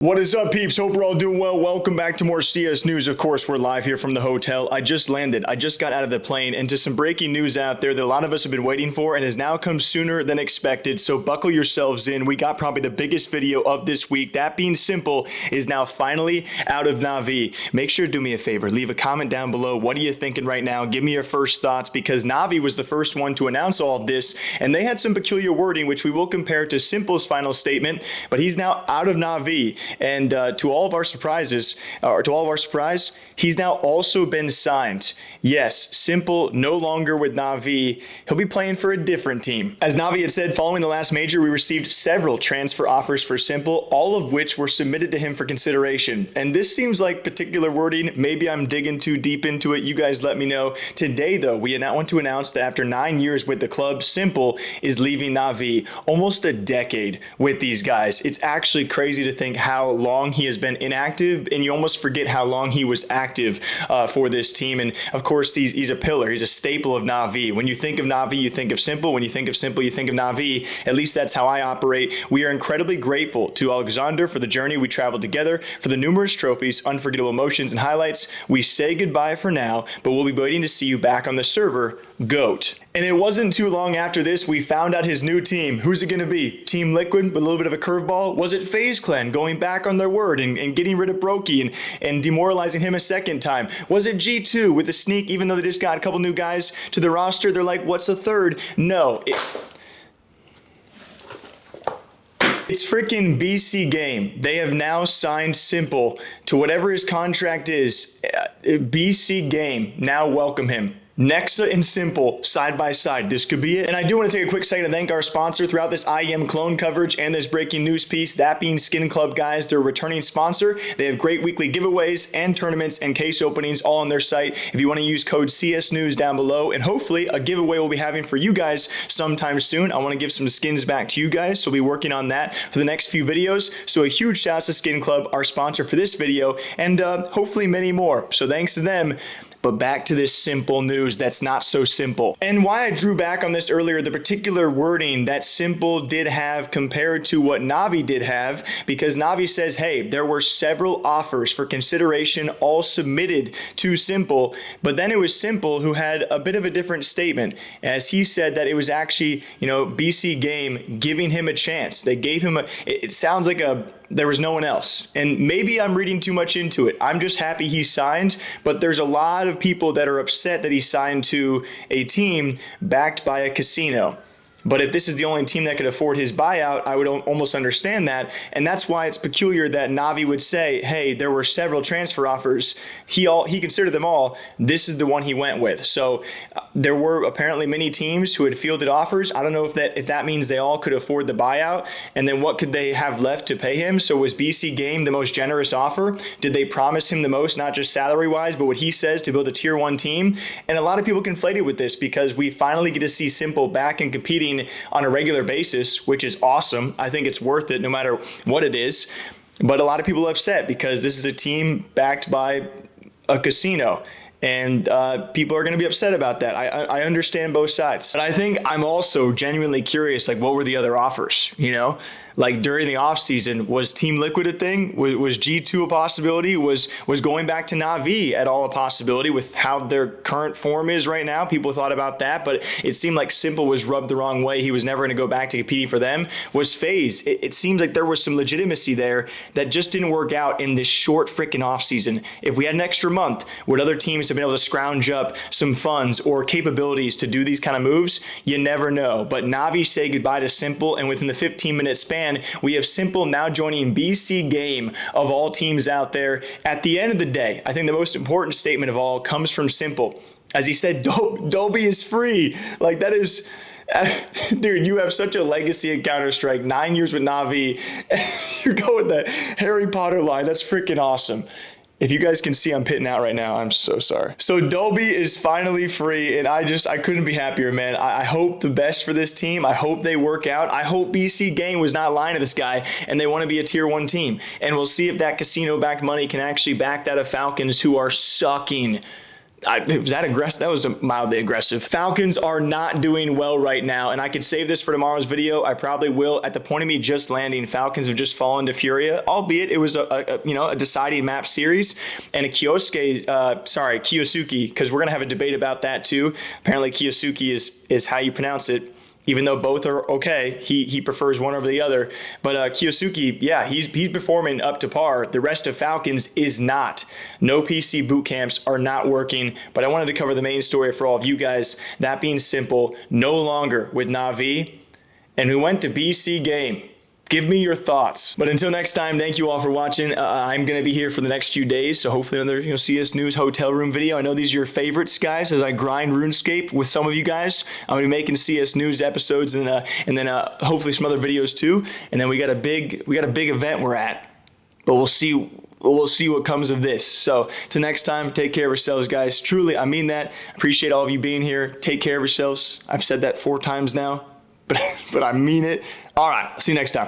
What is up, peeps? Hope we're all doing well. Welcome back to more CS news. Of course, we're live here from the hotel. I just landed. I just got out of the plane into some breaking news out there that a lot of us have been waiting for and has now come sooner than expected. So buckle yourselves in. We got probably the biggest video of this week. That being simple is now finally out of Navi. Make sure to do me a favor. Leave a comment down below. What are you thinking right now? Give me your first thoughts, because Navi was the first one to announce all of this, and they had some peculiar wording, which we will compare to Simple's final statement. But he's now out of Navi. And to all of our surprise, he's now also been signed. Yes, Simple no longer with Navi. He'll be playing for a different team. As Navi had said, following the last major, we received several transfer offers for Simple, all of which were submitted to him for consideration. And this seems like particular wording. Maybe I'm digging too deep into it. You guys let me know. Today, though, we want to announce that after 9 years with the club, Simple is leaving Navi. Almost a decade with these guys. It's actually crazy to think how long he has been inactive, and you almost forget how long he was active for this team. And of course, he's a pillar. He's a staple of Navi. When you think of Navi, you think of Simple. When you think of Simple, you think of Navi. At least that's how I operate. We are incredibly grateful to Alexander for the journey we traveled together, for the numerous trophies, unforgettable emotions, and highlights. We say goodbye for now, but we'll be waiting to see you back on the server, GOAT. And it wasn't too long after this, we found out his new team. Who's it going to be? Team Liquid with a little bit of a curveball? Was it FaZe Clan going back on their word and getting rid of Brokey and demoralizing him a second time? Was it G2 with the sneak, even though they just got a couple new guys to the roster? They're like, what's the third? No. It's freaking BC.Game. They have now signed Simple to whatever his contract is. BC.Game. Now welcome him. Nexa and Simple side by side. This could be it. And I do want to take a quick second to thank our sponsor throughout this IEM clone coverage and this breaking news piece, that being Skin Club, guys. They're a returning sponsor. They have great weekly giveaways and tournaments and case openings all on their site. If you want to use code CS News down below, and hopefully a giveaway we'll be having for you guys sometime soon. I want to give some skins back to you guys, so we'll be working on that for the next few videos. So a huge shout out to Skin Club, our sponsor for this video, and hopefully many more. So thanks to them. But back to this Simple news that's not so simple. And why I drew back on this earlier, the particular wording that Simple did have compared to what Navi did have, because Navi says, hey, there were several offers for consideration all submitted to Simple, but then it was Simple who had a bit of a different statement, as he said that it was actually, BC.Game giving him a chance. They gave him it sounds like there was no one else. And maybe I'm reading too much into it. I'm just happy he signed, but there's a lot of people that are upset that he signed to a team backed by a casino. But if this is the only team that could afford his buyout, I would almost understand that. And that's why it's peculiar that Navi would say, hey, there were several transfer offers. He considered them all. This is the one he went with. So there were apparently many teams who had fielded offers. I don't know if that means they all could afford the buyout. And then what could they have left to pay him? So was BC.Game the most generous offer? Did they promise him the most, not just salary-wise, but what he says to build a tier 1 team? And a lot of people conflated with this because we finally get to see Simple back and competing on a regular basis, which is awesome. I think it's worth it no matter what it is. But a lot of people are upset because this is a team backed by a casino. And people are going to be upset about that. I understand both sides. But I think I'm also genuinely curious, like, what were the other offers, Like during the offseason, was Team Liquid a thing? Was G2 a possibility? Was going back to Navi at all a possibility with how their current form is right now? People thought about that, but it seemed like Simple was rubbed the wrong way. He was never going to go back to competing for them. Was FaZe? It seems like there was some legitimacy there that just didn't work out in this short freaking offseason. If we had an extra month, would other teams have been able to scrounge up some funds or capabilities to do these kind of moves? You never know. But Navi say goodbye to Simple, and within the 15-minute span, we have Simple now joining BC.Game of all teams out there. At the end of the day, I think the most important statement of all comes from Simple. As he said, Dolby is free. Like, that is... Dude, you have such a legacy at Counter-Strike. 9 years with Navi. You go with the Harry Potter line. That's freaking awesome. If you guys can see I'm pitting out right now, I'm so sorry. So Dolby is finally free, and I couldn't be happier, man. I hope the best for this team. I hope they work out. I hope BC.Game was not lying to this guy, and they want to be a tier 1 team. And we'll see if that casino-backed money can actually back that of Falcons, who are sucking. Was that aggressive? That was mildly aggressive. Falcons are not doing well right now, and I could save this for tomorrow's video. I probably will. At the point of me just landing, Falcons have just fallen to Furia, albeit it was a deciding map series and a Kiyosuke, because we're gonna have a debate about that too. Apparently, Kiyosuke is how you pronounce it. Even though both are okay, he prefers one over the other. But Kiyosuke, yeah, he's performing up to par. The rest of Falcons is not. No PC boot camps are not working. But I wanted to cover the main story for all of you guys. That being simple, no longer with Navi. And we went to BC.Game. Give me your thoughts. But until next time, thank you all for watching. I'm going to be here for the next few days, so hopefully another CS News hotel room video. I know these are your favorites, guys, as I grind RuneScape with some of you guys. I'm going to be making CS News episodes and then hopefully some other videos too. And then we got a big event we're at, but we'll see what comes of this. So till next time, take care of yourselves, guys. Truly, I mean that. Appreciate all of you being here. Take care of yourselves. I've said that 4 times now, but I mean it. All right, see you next time.